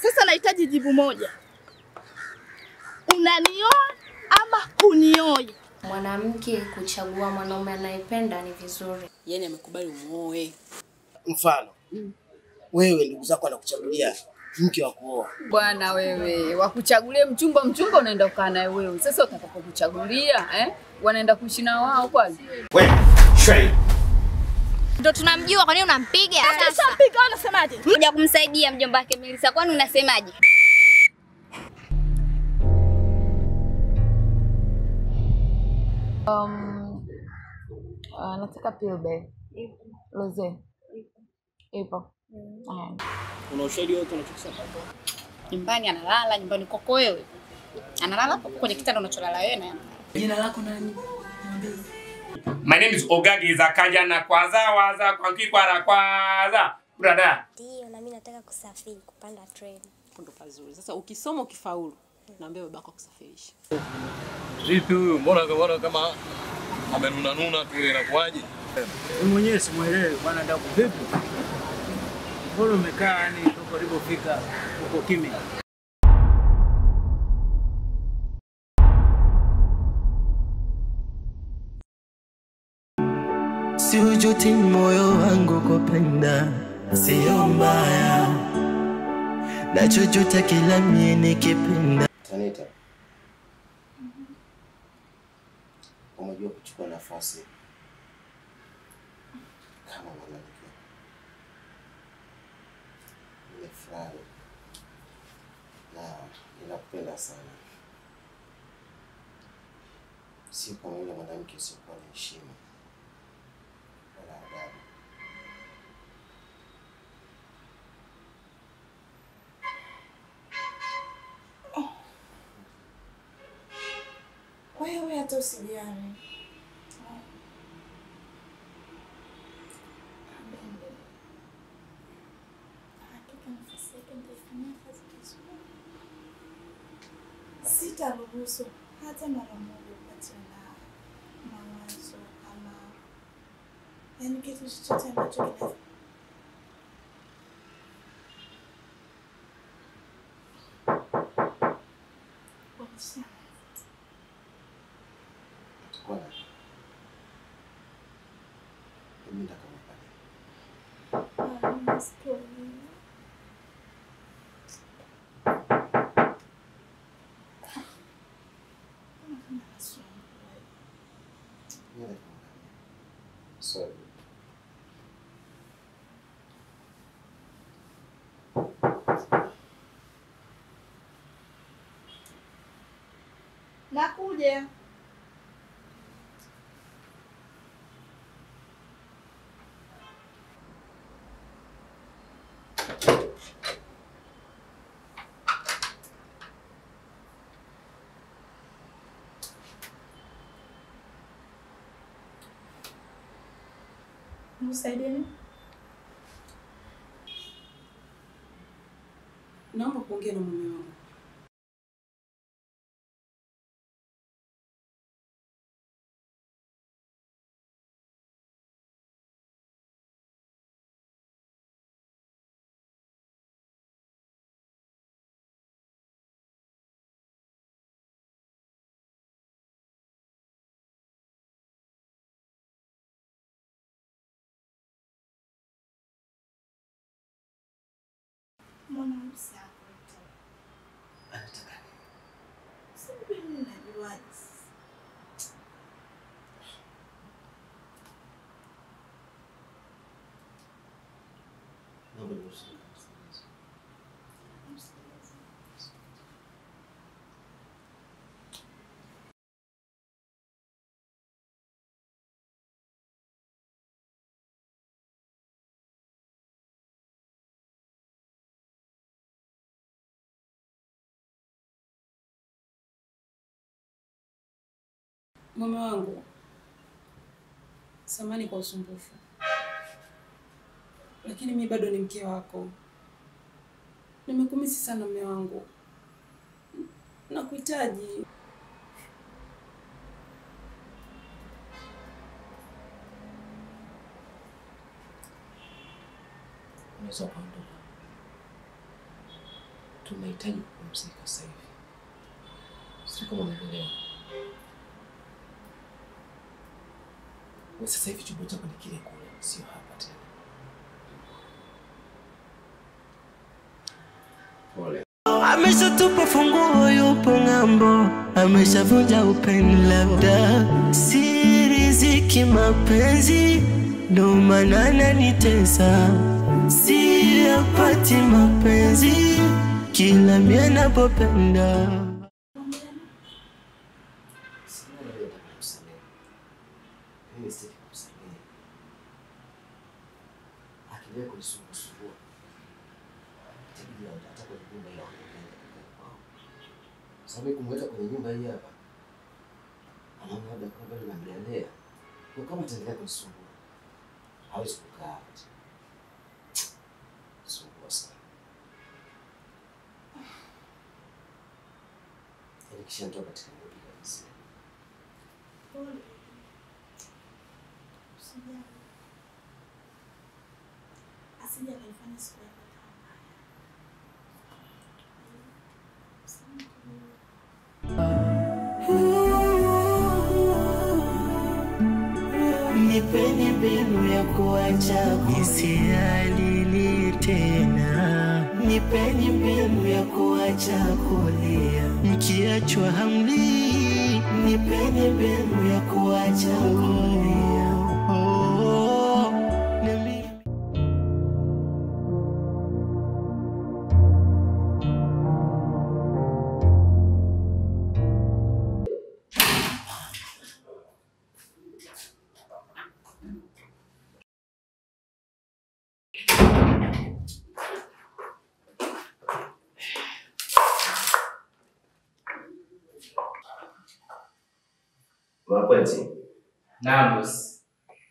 Sasa nahitaji jibu moja. Unanioa ama kunioi? Mwanamke kuchagua mwanaume anayependa ni vizuri. Yaani amekubali umuoe. Mfano. Wewe ndugu zako anakuchagulia mke wa kuoa. Bwana wewe, wakuchagulie mchumba unaenda kukaa naye wewe. Sasa utakapokuchagulia, wanaenda kuishi na wao kwani? Wewe, shwari. Ndio tunamjua, kwa nini unampiga? Sasa mpiga unasemaje? Kuja kumsaidia mjomba wake Melissa, kwani unasemaje? Nataka pilbe. Loze. Ipo. Una ushahidi wote unachokisema? Nyumbani analala, nyumbani kwako wewe. Analala hapo kwenye kitanda unacholala wewe na. Jina lako nani? My name is Ogagi Zakaja na kwaza waza kwa kikwara kwaza. Brother. Ndio, na mimi nataka kusafiri kupanda train. Ndo pazuri. Sasa ukisoma ukifaulu, naambia babako kusafirisha. Vipi huyu? Mbona kama amenuna tu inakuaje? Wewe mwenyewe simuelewi bwana ndaku vipi? Mbona umekaa yani huko ulipofika huko kimya? Si ujuti moyo wangu kupenda, sio mbaya. Nachojuta kila mie nikipenda. Tanita. Umejua kuchukua nafasi kama mwanamke. Nimefurahi na ninakupenda sana. Sio kama yule mwanamke usiokuwa na heshima wala adabu. Wewe hata usijali. Sitaruhusu hata mara moja kupatana na mawazo kama yani kitu chochote ambacho kinaweza Sorry. nakuja. Msaidini? Naomba kuongea na mume wangu. Mbona msako tu? Anataka nini? Sasa mimi najua. Naomba niruhusu. Mume wangu, samahani kwa usumbufu, lakini mimi bado ni mke wako. Nimekumisi sana mume wangu, nakuhitaji. Unaweza kuondoka. tunahitaji kupumzika sasa hivi. Sio kama unaelewa. Wewe sasa hivi chumba chako ni kile kule, sio hapa tena. Pole. Ameshatupa funguo yupo ng'ambo, ameshavunja upendo labda si riziki mapenzi ndo maana ananitesa, si apati mapenzi kila mimi napopenda. Akilia kulisumbua. Itabidi atatoka kwenye nyumba ile. Sababu kumweka kwenye nyumba hii hapa. Anaona labda kwamba anamlelea. Kwa kama ataendelea kulisumbua. Hawezi kukaa. Sumbua sana. Yaani kisha nitoka katika mwili kabisa. Pole. Asija kaifanya siku ya Nipeni mbinu ya kuacha nisialili tena, nipeni mbinu ya kuacha kulia mkiachwa hamli, nipeni mbinu ya kuacha kulia. Mapenzi. Naam boss.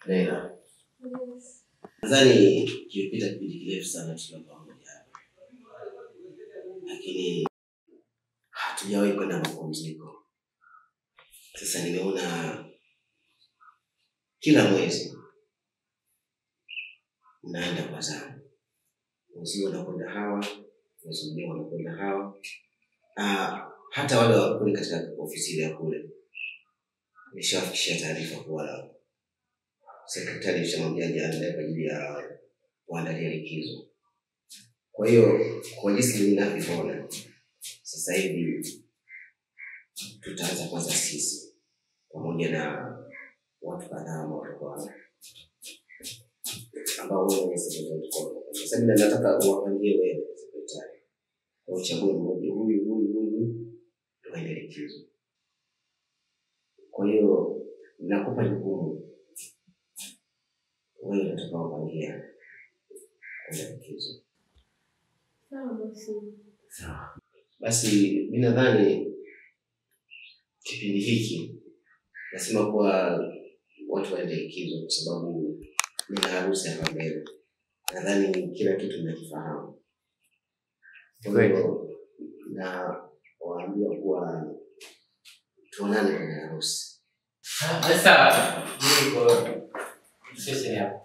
Leila. Nadhani kilipita kipindi kirefu sana tukiwa pamoja hapa. Lakini hatujawahi kwenda mapumziko. Sasa nimeona kila mwezi naenda kwa zangu. Mwezi unakwenda hawa, mwezi mwingine unakwenda hawa. Hata wale wa kule katika ofisi ile ya kule nishafikisha taarifa kwa sekretari shamwambia ajiandae kwa ajili ya kuandalia likizo. Kwa hiyo kwa jinsi ninavyoona sasa hivi tutaanza kwanza sisi pamoja na watu kadhaa ambao wewe sekretari kwa. Sasa mimi nataka uwapangie wewe sekretari. Kwa uchague mmoja huyu tuende likizo. Kwa hiyo nakupa jukumu. Wewe unataka kupangia kwenda likizo. Sawa bosi. Sawa. Basi mimi nadhani kipindi hiki nasema kwa watu waende likizo kwa sababu nina harusi hapa mbele. Nadhani kila kitu ninakifahamu. Kwa hiyo na waambia kuwa tuonane kwenye harusi. Sasa niko sisi hapa.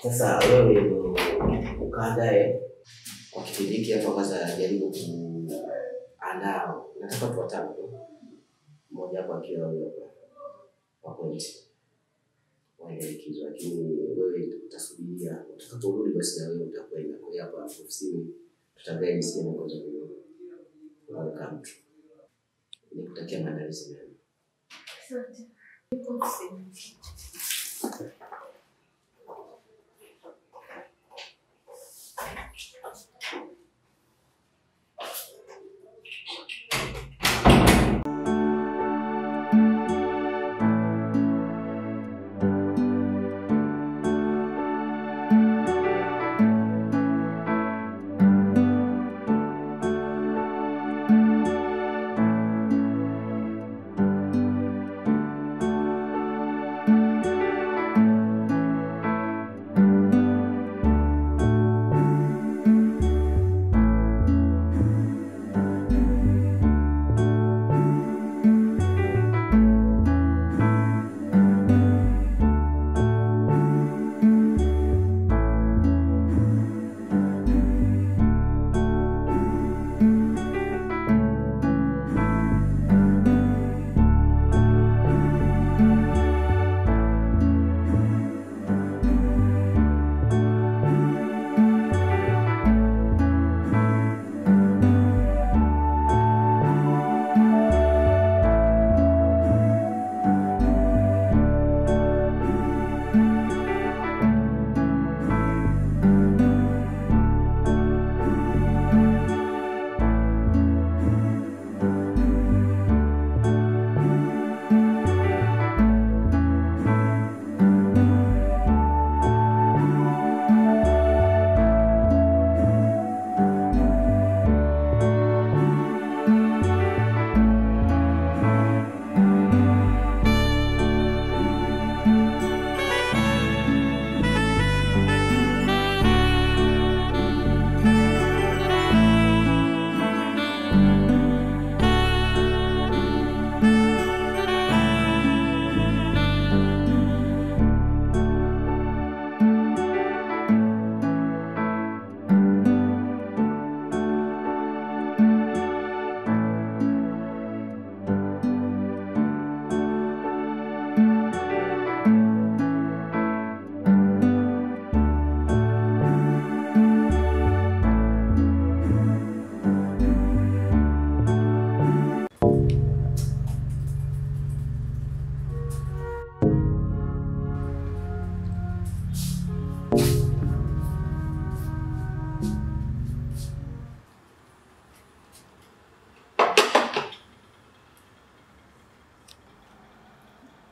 Sasa wewe ukaandae kwa kipindi hiki hapa kwanza jaribu kuandaa. Nataka watu watatu. Mmoja hapo akiwa huyo kwa point. Waende likizo lakini wewe utasubiria utakaporudi basi na wewe utakwenda kwa hiyo hapa ofisini tutaangalia jinsi gani kwanza kuweka mtu. Nikutakia maandalizi mema. Asante. Niko ofisini.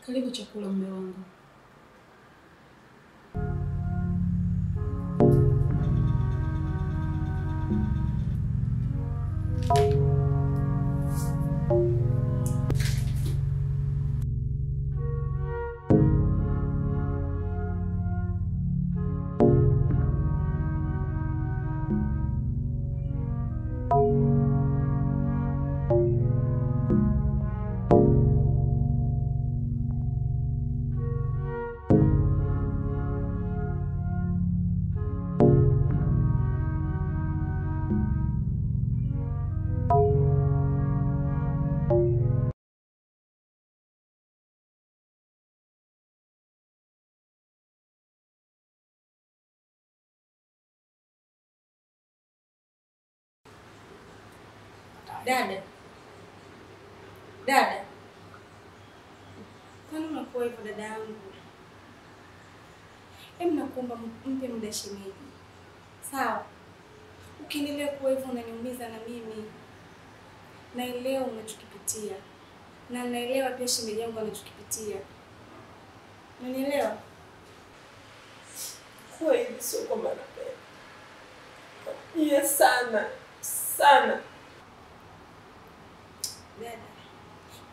Karibu chakula mume wangu. Dada. Dada. Kwani unakuwa hivyo dada yangu? Hebu nakuomba mpe muda shemeji. Sawa? Ukiendelea kuwa hivyo unaniumiza na mimi. Naelewa unachokipitia. Na naelewa pia shemeji yangu anachokipitia. Unanielewa? Kwa hivi sio kwa maana pekee. Sana. Dada,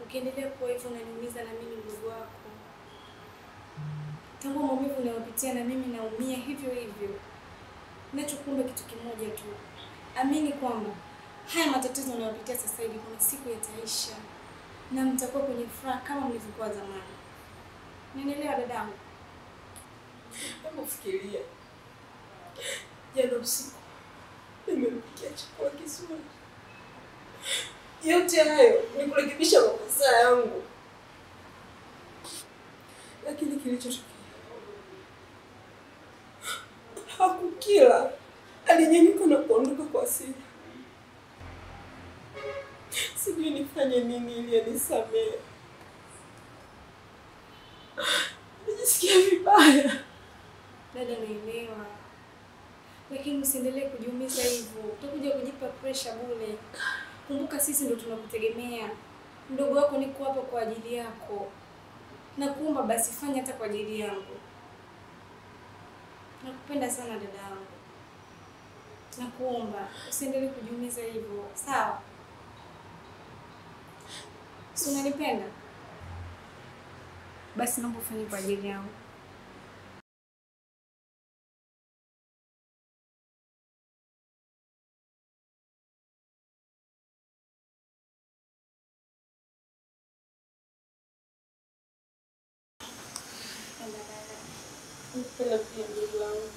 ukiendelea kuwa hivyo unaniumiza na mimi ndugu wako. Tangu maumivu unayopitia na mimi naumia hivyo hivyo. Ninachokuomba kitu kimoja tu. Amini kwamba haya matatizo unayopitia sasa hivi kuna siku yataisha. Na mtakuwa kwenye furaha kama mlivyokuwa zamani. Unanielewa dadangu? Hebu fikiria. Jana usiku nimempikia chakula kizuri. Yote hayo ni kurekebisha makosa yangu. Lakini kilichotokea hakukila. Alinyanyuka na kuondoka kwa hasira. Sijui nifanye nini ili anisamehe. Najisikia vibaya. Dada, naelewa. Lakini usiendelee kujiumiza hivyo. Utakuja kujipa pressure bure. Kumbuka sisi ndo tunakutegemea. Mdogo wako niko hapa kwa ajili yako. Nakuomba basi fanya hata kwa ajili yangu. Nakupenda sana dada yangu. Nakuomba usiendelee kujiumiza hivyo. Sawa? Si unanipenda? Basi naomba ufanye kwa ajili yangu. Napenda pia ndugu wangu.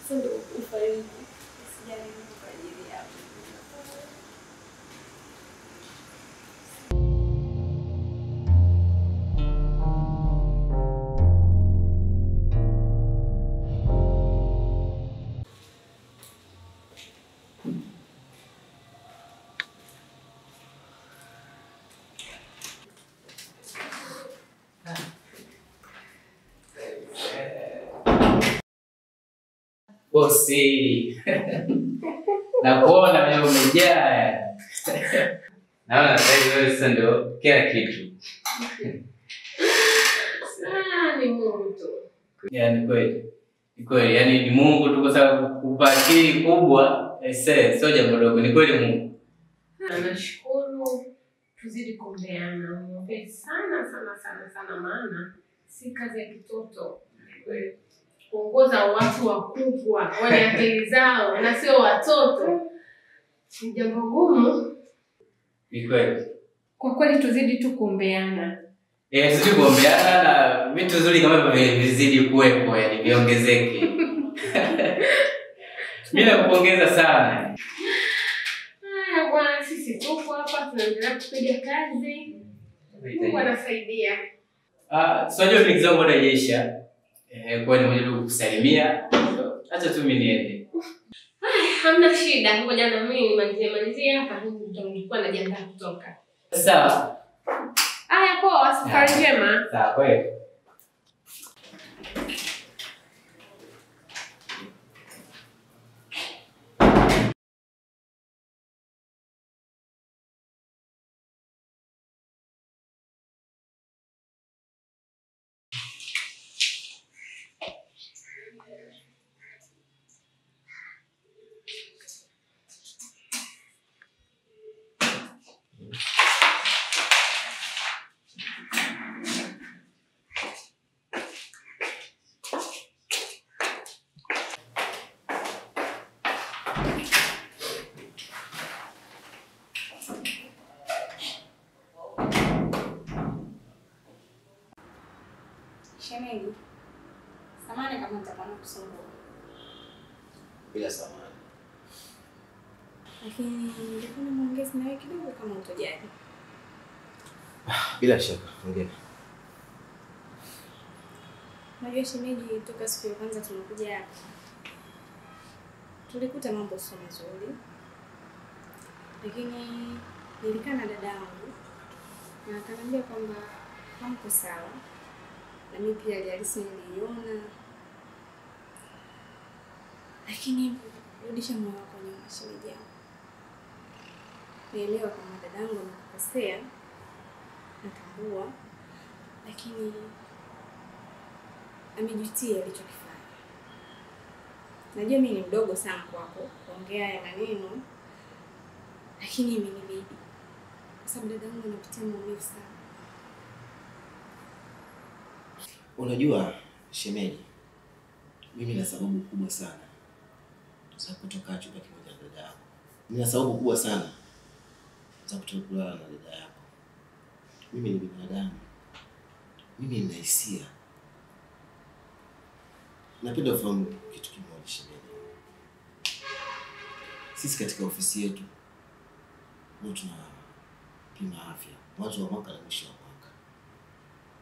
Asante kwa kunifariji. Sijali kwa ajili yako. Bosi. Nakuona wewe umejaa. Naona sasa wewe sasa ndio kila kitu. Ni Mungu tu. Yaani kweli. Ni kweli, yaani ni Mungu tu kwa sababu kukupa akili kubwa, sio jambo dogo, ni kweli Mungu. Nashukuru, tuzidi kuombeana. Muombe sana maana si kazi ya kitoto. Kuongoza watu wakubwa, wenye akili zao na sio watoto. Ni jambo gumu. Ni kweli. Kwa kweli tuzidi tu kuombeana. Tuzidi kuombeana na vitu nzuri kama hivyo vizidi kuwepo, yani viongezeke. Mimi nakupongeza sana. Bwana, sisi tuko hapa tunaendelea kupiga kazi. Mungu anasaidia. Unajua mimi kidogo bado haijaisha. Kwa nini mmoja kukusalimia? Acha tu mimi niende. Hamna shida. Ngoja na mimi nimalizie hapa nitakuwa najiandaa kutoka. Sawa. Haya poa, safari njema. Sawa, kweli. Shemeji. Samahani kama nitakuwa nakusumbua. Bila samahani. Lakini ningependa muongeze na wewe kidogo kama utojali. Bila shaka, ongea. Unajua shemeji, toka siku ya kwanza tunakuja hapa, tulikuta mambo sio mazuri. Lakini nilikaa na dada yangu na akaniambia kwamba hamko sawa. Na mimi pia alihalisi niliona. Lakini rudisha moyo wako nyuma shemeji yangu. Naelewa kama dadangu amekukosea, natambua, lakini amejutia alichokifanya. Najua mimi ni mdogo sana kwako kuongea haya maneno, lakini imenibidi kwa sababu dadangu anapitia maumivu sana. Unajua shemeji, mimi na sababu kubwa sana za kutoka chumba kimoja na dada yako. Nina sababu kubwa sana za kutokulala na dada yako. Mimi ni binadamu. Mimi nina hisia. Napenda ufahamu kitu kimoja shemeji. Sisi katika ofisi yetu huwa tunapima afya mwanzo wa mwaka na mwisho wa mwaka.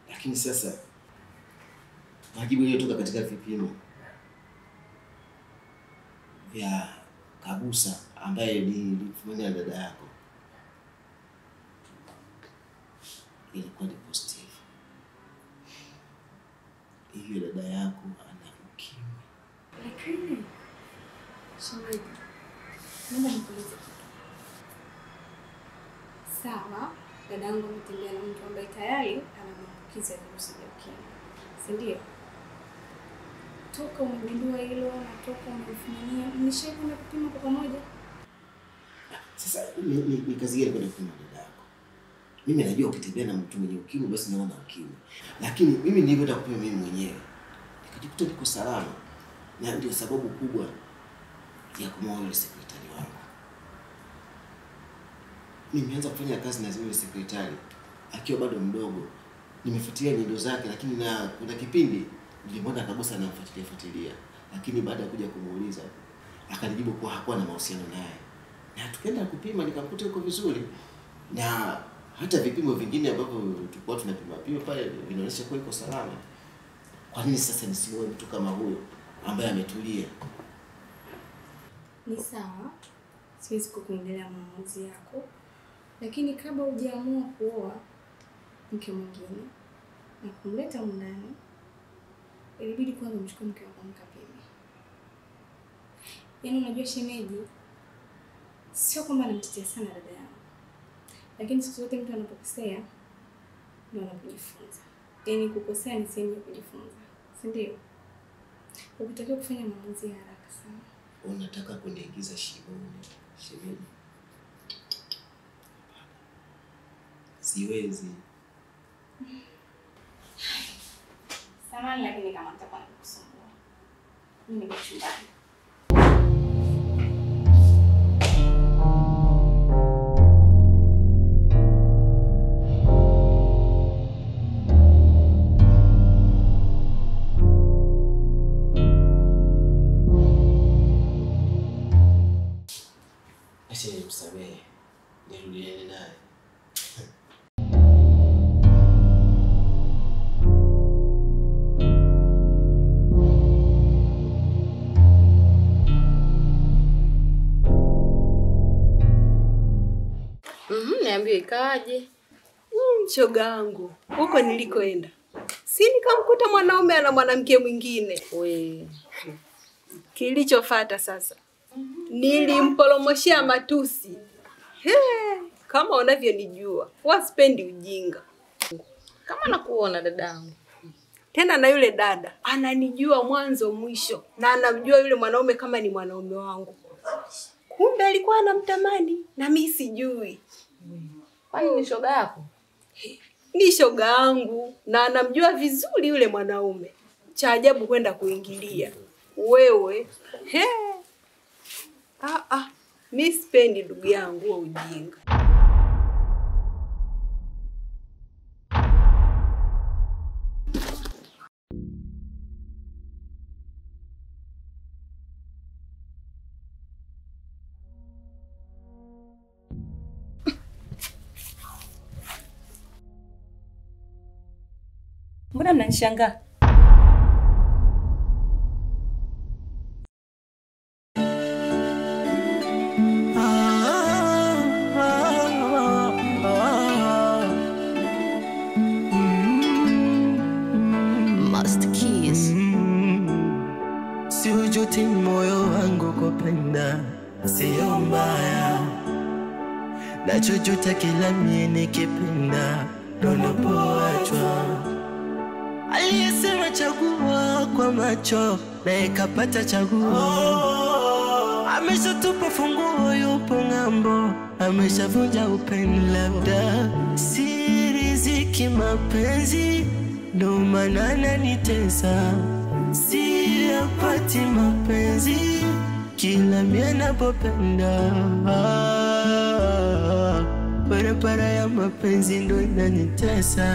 Lakini sasa majibu yaliyotoka katika vipimo vya Kabusa ambaye nilifanya na dada yako ilikuwa ni positive. Hiyo dada yako ana ukimwi. Lakini shemeji, naomba nikuulize kitu. Sawa, dadangu ametembea na mtu ambaye tayari ana maambukizi ya virusi vya ukimwi. Si ndio? Toka umegundua hilo na toka umefumania, mnishakwenda kupima kwa pamoja? Sasa ni kazi gani kwenda kupima dada yako? Mimi najua ukitembea na mtu mwenye ukimwi basi naona ukimwi. Lakini mimi nilivyotaka kupima mimi mwenyewe nikajikuta niko salama. Na ndio sababu kubwa ya kumwoa yule sekretari wangu. Nimeanza kufanya kazi na yule sekretari akiwa bado mdogo. Nimefuatilia nyendo zake, lakini na kuna kipindi nilimwona Kabusa anamfuatilia. Lakini baada ya kuja kumuuliza akanijibu kuwa hakuwa na mahusiano naye. Na tukaenda kupima nikamkuta yuko vizuri. Na hata vipimo vingine ambavyo tulikuwa tunapima pale vinaonyesha kuwa yuko salama. Kwa nini sasa nisiwe mtu kama huyo ambaye ametulia? Ni sawa, siwezi kukuingilia maamuzi yako, lakini kabla hujaamua kuoa mke mwingine na kumleta ndani, ilibidi kwanza umchukue mke wako mkapime. Yaani unajua shemeji, sio kwamba namtetea sana dada yangu, lakini siku zote mtu anapokosea ndio anapojifunza. Yaani kukosea ni sehemu ya kujifunza, si ndio? Ukitakiwa kufanya maamuzi ya haraka sana. Unataka kuniingiza shimoni, shemeji? Siwezi. Samahani, lakini kama nitakuwa nakusumbua, mimi niko chumbani. Acha nimsamehe, nirudiane naye. Niambie ikaje? Shoga yangu, huko nilikoenda si nikamkuta mwanaume ana mwanamke mwingine. We. Kilichofuata sasa, nilimporomoshia matusi. Kama unavyonijua, wasipendi ujinga. Kama nakuona dadangu. Tena na yule dada ananijua mwanzo mwisho na anamjua yule mwanaume kama ni mwanaume wangu. Kumbe alikuwa anamtamani na mimi sijui. Kwani ni shoga yako? Ni shoga yangu na anamjua vizuri yule mwanaume. Cha ajabu kwenda kuingilia. Wewe, mimi sipendi ndugu yangu wa ujinga. Mbona mnanishangaa? Siujuti moyo wangu kupenda, sio mbaya. Nachojuta kila mie nikipenda, unapoachwa. Aliyesema chagua kwa macho, na ikapata chaguo. Ameshatupa funguo, yupo ng'ambo, ameshavunja upendo. Labda si riziki mapenzi, ndo maana ananitesa. Siyapati mapenzi kila mie napopenda. Barabara ya mapenzi ndo inanitesa.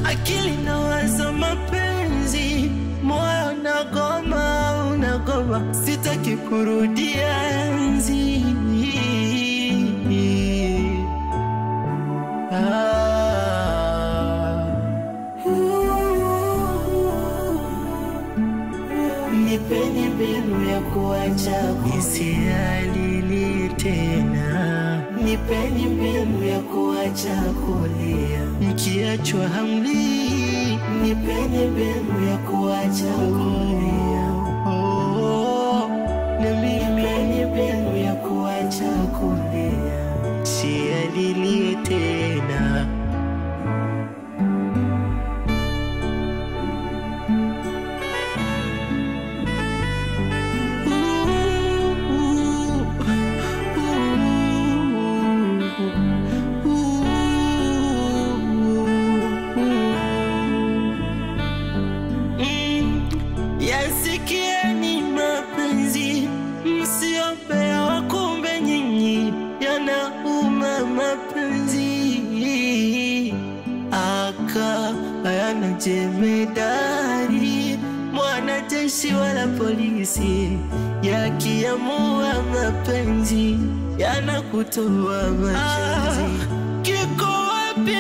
Akili nawaza mapenzi, moyo unagoma, sitaki kurudia enzi. Nipeni mbinu ya kuacha nisialili tena. Nipeni mbinu ya kuacha kulia mkiachwa hamli. Nipeni mbinu ya kuacha kulia. Nipeni mbinu ya kuacha kulia sialili tena. Yasikieni mapenzi, msiopea wakumbe nyinyi, yanauma mapenzi. Aka hayana jemedari, mwanajeshi wala polisi, yakiamua mapenzi yanakutoa machozi.